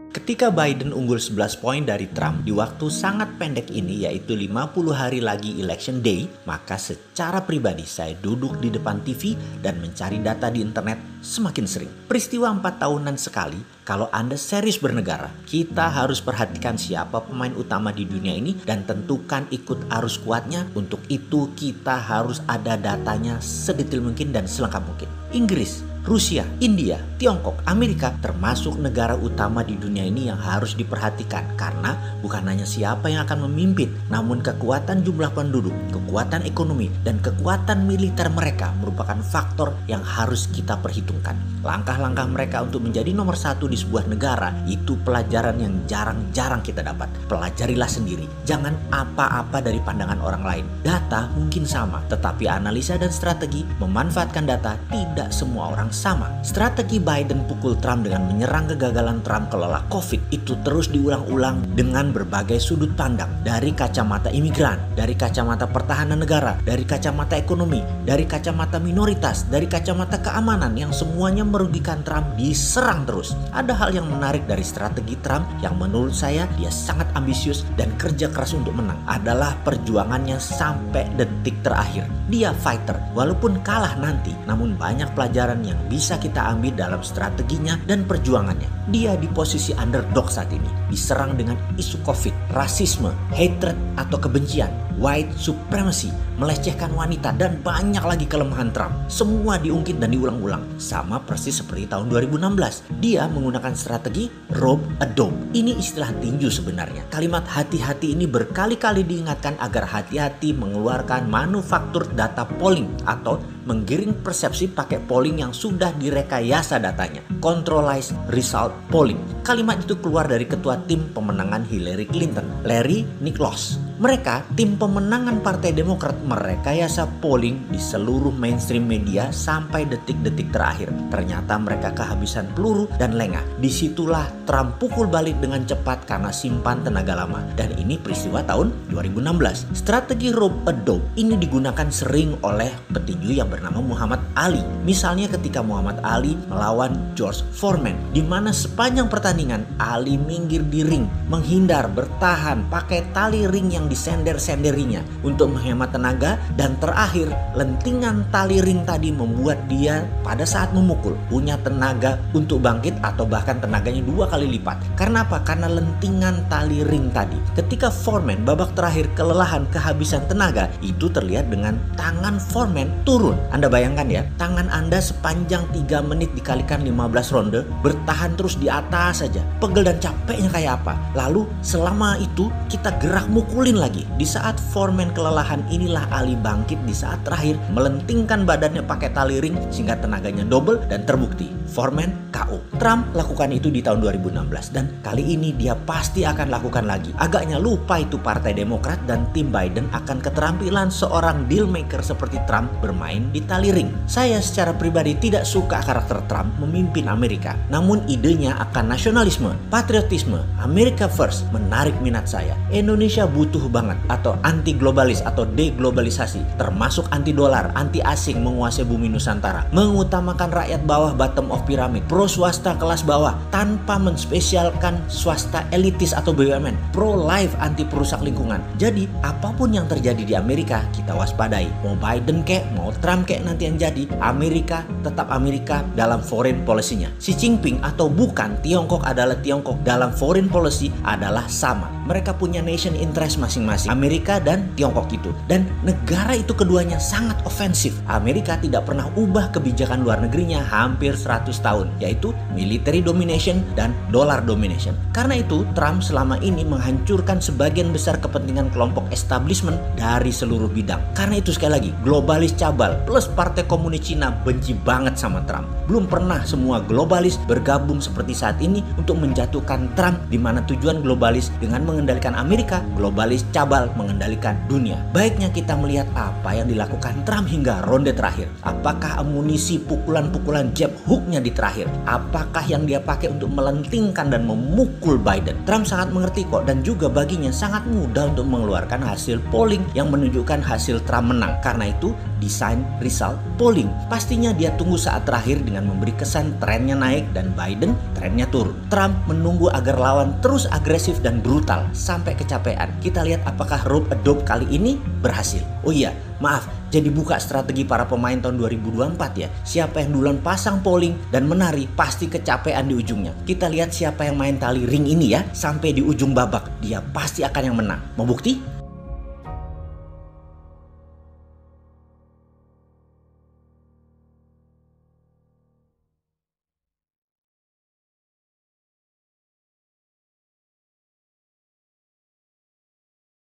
Ketika Biden unggul 11 poin dari Trump di waktu sangat pendek ini, yaitu 50 hari lagi election day, maka secara pribadi saya duduk di depan TV dan mencari data di internet semakin sering. Peristiwa 4 tahunan sekali, kalau Anda serius bernegara, kita harus perhatikan siapa pemain utama di dunia ini dan tentukan ikut arus kuatnya. Untuk itu kita harus ada datanya sedetail mungkin dan selengkap mungkin. Inggris, Rusia, India, Tiongkok, Amerika termasuk negara utama di dunia ini yang harus diperhatikan karena bukan hanya siapa yang akan memimpin, namun kekuatan jumlah penduduk, kekuatan ekonomi, dan kekuatan militer mereka merupakan faktor yang harus kita perhitungkan. Langkah-langkah mereka untuk menjadi nomor satu di sebuah negara itu pelajaran yang jarang-jarang kita dapat. Pelajarilah sendiri, jangan apa-apa dari pandangan orang lain. Data mungkin sama, tetapi analisa dan strategi memanfaatkan data tidak semua orang sama. Strategi Biden pukul Trump dengan menyerang kegagalan Trump kelola COVID itu terus diulang-ulang dengan berbagai sudut pandang. Dari kacamata imigran, dari kacamata pertahanan negara, dari kacamata ekonomi, dari kacamata minoritas, dari kacamata keamanan yang semuanya merugikan Trump diserang terus. Ada hal yang menarik dari strategi Trump yang menurut saya dia sangat ambisius dan kerja keras untuk menang adalah perjuangannya sampai detik terakhir. Dia fighter walaupun kalah nanti, namun banyak pelajaran yang bisa kita ambil dalam strateginya dan perjuangannya. Dia di posisi underdog saat ini, diserang dengan isu COVID, rasisme, hatred atau kebencian, white supremacy, melecehkan wanita, dan banyak lagi kelemahan Trump. Semua diungkit dan diulang-ulang, sama persis seperti tahun 2016. Dia menggunakan strategi rope a dope. Ini istilah tinju sebenarnya. Kalimat hati-hati ini berkali-kali diingatkan agar hati-hati mengeluarkan manufaktur data polling atau menggiring persepsi pakai polling yang sudah direkayasa datanya. Controlized result polling. Kalimat itu keluar dari ketua tim pemenangan Hillary Clinton, Larry Nichols. Mereka, tim pemenangan Partai Demokrat, merekayasa polling di seluruh mainstream media sampai detik-detik terakhir. Ternyata mereka kehabisan peluru dan lengah. Disitulah Trump pukul balik dengan cepat karena simpan tenaga lama. Dan ini peristiwa tahun 2016. Strategi rope a dope ini digunakan sering oleh petinju yang bernama Muhammad Ali. Misalnya ketika Muhammad Ali melawan George Foreman, di mana sepanjang pertandingan Ali minggir di ring, menghindar, bertahan, pakai tali ring yang disender-senderinya untuk menghemat tenaga, dan terakhir lentingan tali ring tadi membuat dia pada saat memukul punya tenaga untuk bangkit atau bahkan tenaganya 2 kali lipat. Karena apa? Karena lentingan tali ring tadi. Ketika Foreman babak terakhir kelelahan, kehabisan tenaga, itu terlihat dengan tangan Foreman turun. Anda bayangkan ya, tangan Anda sepanjang 3 menit dikalikan 15 ronde bertahan terus di atas saja. Pegel dan capeknya kayak apa? Lalu selama itu kita gerak mukulin lagi. Di saat Foreman kelelahan, inilah Ali bangkit di saat terakhir, melentingkan badannya pakai tali ring sehingga tenaganya double dan terbukti Foreman KO. Trump lakukan itu di tahun 2016 dan kali ini dia pasti akan lakukan lagi. Agaknya lupa itu Partai Demokrat dan tim Biden akan keterampilan seorang dealmaker seperti Trump bermain di tali ring. Saya secara pribadi tidak suka karakter Trump memimpin Amerika, namun idenya akan nasionalisme, patriotisme, America first menarik minat saya. Indonesia butuh banget atau anti globalis atau deglobalisasi, termasuk anti dolar, anti asing menguasai bumi Nusantara, mengutamakan rakyat bawah bottom of pyramid, pro swasta kelas bawah tanpa menspesialkan swasta elitis atau BUMN, pro life anti perusak lingkungan. Jadi apapun yang terjadi di Amerika kita waspadai. Mau Biden kek, mau Trump kek nanti yang jadi, Amerika tetap Amerika dalam foreign policy-nya. Xi Jinping atau bukan, Tiongkok adalah Tiongkok dalam foreign policy adalah sama. Mereka punya nation interest masing-masing, Amerika dan Tiongkok itu. Dan negara itu keduanya sangat ofensif. Amerika tidak pernah ubah kebijakan luar negerinya hampir 100 tahun, yaitu military domination dan dollar domination. Karena itu Trump selama ini menghancurkan sebagian besar kepentingan kelompok establishment dari seluruh bidang. Karena itu sekali lagi, globalis cabal plus Partai Komunis Cina benci banget sama Trump. Belum pernah semua globalis bergabung seperti saat ini untuk menjatuhkan Trump, di mana tujuan globalis dengan mengendalikan Amerika, globalis habis cabal mengendalikan dunia. Baiknya kita melihat apa yang dilakukan Trump hingga ronde terakhir. Apakah amunisi pukulan-pukulan jab hooknya di terakhir? Apakah yang dia pakai untuk melentingkan dan memukul Biden? Trump sangat mengerti kok, dan juga baginya sangat mudah untuk mengeluarkan hasil polling yang menunjukkan hasil Trump menang. Karena itu desain result polling. Pastinya dia tunggu saat terakhir dengan memberi kesan trennya naik dan Biden trennya turun. Trump menunggu agar lawan terus agresif dan brutal sampai kecapean. Kita lihat apakah rope a dope kali ini berhasil. Oh iya, maaf, jadi buka strategi para pemain tahun 2024 ya. Siapa yang duluan pasang polling dan menari pasti kecapean di ujungnya. Kita lihat siapa yang main tali ring ini ya sampai di ujung babak. Dia pasti akan yang menang. Mau bukti?